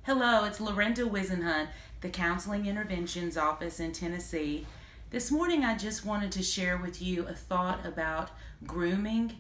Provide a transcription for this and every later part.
Hello, it's Lorinda Wisenhunt, the Counseling Interventions Office in Tennessee. This morning I just wanted to share with you a thought about grooming,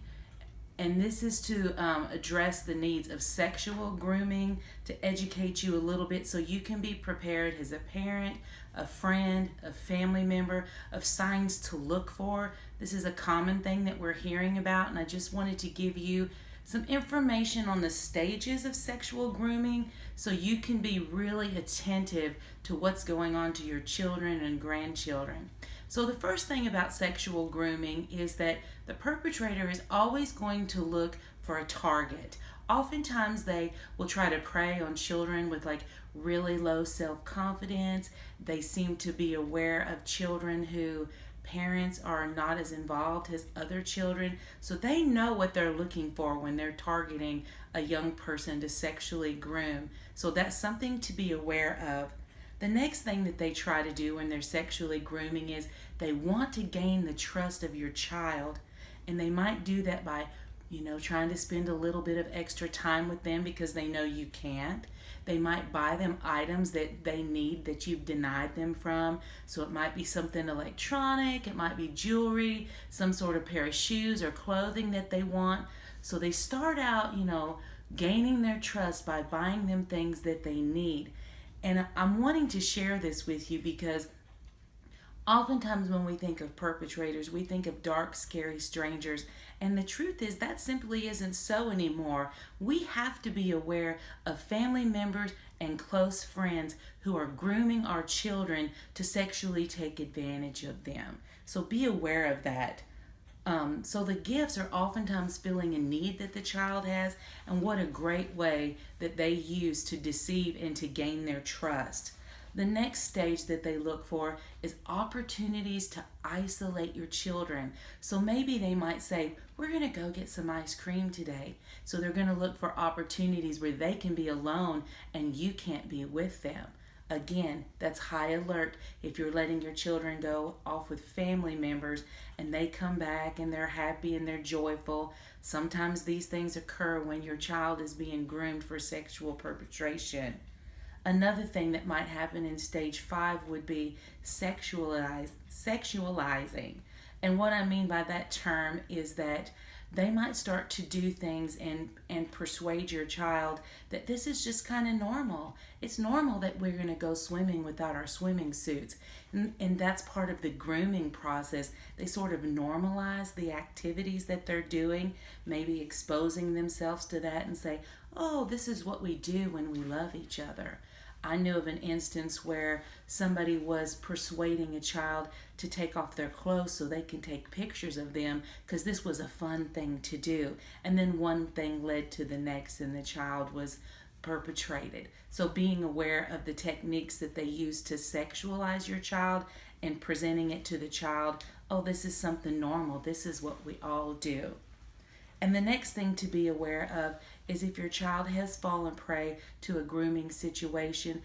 and this is to address the needs of sexual grooming, to educate you a little bit so you can be prepared as a parent, a friend, a family member, of signs to look for. This is a common thing that we're hearing about, and I just wanted to give you some information on the stages of sexual grooming so you can be really attentive to what's going on to your children and grandchildren. So, the first thing about sexual grooming is that the perpetrator is always going to look for a target. Oftentimes, they will try to prey on children with really low self confidence. They seem to be aware of children who parents are not as involved as other children, so they know what they're looking for when they're targeting a young person to sexually groom. So that's something to be aware of. The next thing that they try to do when they're sexually grooming is they want to gain the trust of your child, and they might do that by trying to spend a little bit of extra time with them because they know you can't. They might buy them items that they need that you've denied them from. So it might be something electronic, it might be jewelry, some sort of pair of shoes or clothing that they want. So they start out, gaining their trust by buying them things that they need. And I'm wanting to share this with you because oftentimes, when we think of perpetrators, we think of dark, scary strangers. And the truth is, that simply isn't so anymore. We have to be aware of family members and close friends who are grooming our children to sexually take advantage of them. So be aware of that. So the gifts are oftentimes filling a need that the child has, and what a great way that they use to deceive and to gain their trust. The next stage that they look for is opportunities to isolate your children. So maybe they might say, we're going to go get some ice cream today. So they're going to look for opportunities where they can be alone and you can't be with them. Again, that's high alert if you're letting your children go off with family members and they come back and they're happy and they're joyful. Sometimes these things occur when your child is being groomed for sexual perpetration. Another thing that might happen in stage 5 would be sexualizing. And what I mean by that term is that they might start to do things and persuade your child that this is just kind of normal. It's normal that we're going to go swimming without our swimming suits. And that's part of the grooming process. They sort of normalize the activities that they're doing, maybe exposing themselves to that and say, oh, this is what we do when we love each other. I knew of an instance where somebody was persuading a child to take off their clothes so they can take pictures of them because this was a fun thing to do. And then one thing led to the next and the child was perpetrated. So being aware of the techniques that they use to sexualize your child and presenting it to the child, oh, this is something normal. This is what we all do. And the next thing to be aware of is if your child has fallen prey to a grooming situation,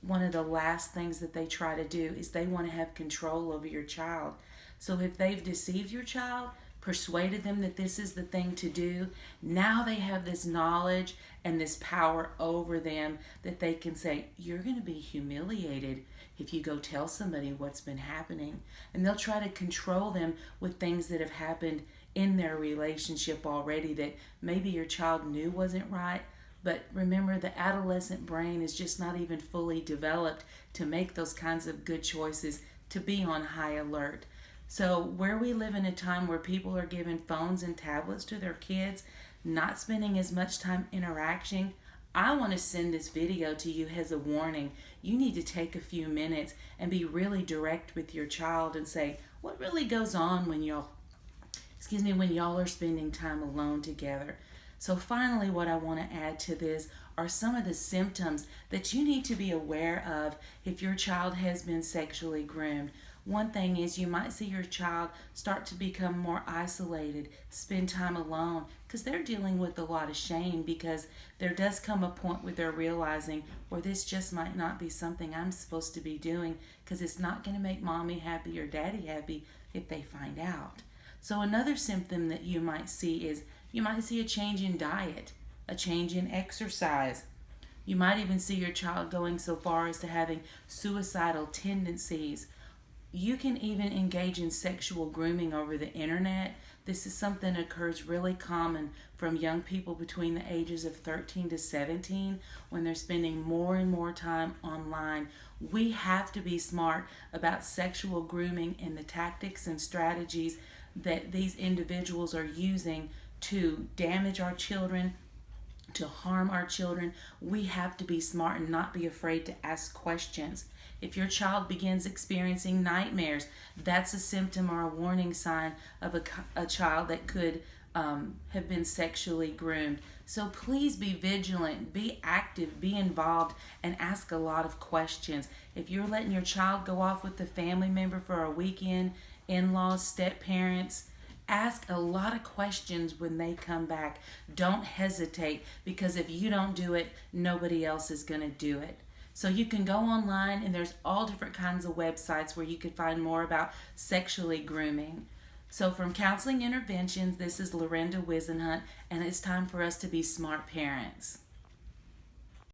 one of the last things that they try to do is they want to have control over your child. So if they've deceived your child, persuaded them that this is the thing to do, now they have this knowledge and this power over them that they can say, you're going to be humiliated if you go tell somebody what's been happening. And they'll try to control them with things that have happened in their relationship already that maybe your child knew wasn't right. But remember, the adolescent brain is just not even fully developed to make those kinds of good choices, to be on high alert. So where we live in a time where people are giving phones and tablets to their kids, not spending as much time interacting, I want to send this video to you as a warning. You need to take a few minutes and be really direct with your child and say, what really goes on when y'all are spending time alone together. So finally, what I want to add to this are some of the symptoms that you need to be aware of if your child has been sexually groomed. One thing is you might see your child start to become more isolated, spend time alone, because they're dealing with a lot of shame, because there does come a point where they're realizing, well, this just might not be something I'm supposed to be doing because it's not going to make mommy happy or daddy happy if they find out. So another symptom that you might see is you might see a change in diet, a change in exercise. You might even see your child going so far as to having suicidal tendencies. You can even engage in sexual grooming over the internet. This is something that occurs really common from young people between the ages of 13 to 17 when they're spending more and more time online. We have to be smart about sexual grooming and the tactics and strategies that these individuals are using to damage our children, to harm our children. We have to be smart and not be afraid to ask questions. If your child begins experiencing nightmares, that's a symptom or a warning sign of a child that could have been sexually groomed. So please be vigilant, be active, be involved, and ask a lot of questions. If you're letting your child go off with a family member for a weekend, in-laws, step-parents, ask a lot of questions when they come back. Don't hesitate, because if you don't do it, nobody else is going to do it. So you can go online, and there's all different kinds of websites where you can find more about sexually grooming. So from Counseling Interventions, this is Lorinda Wisenhunt, and it's time for us to be smart parents.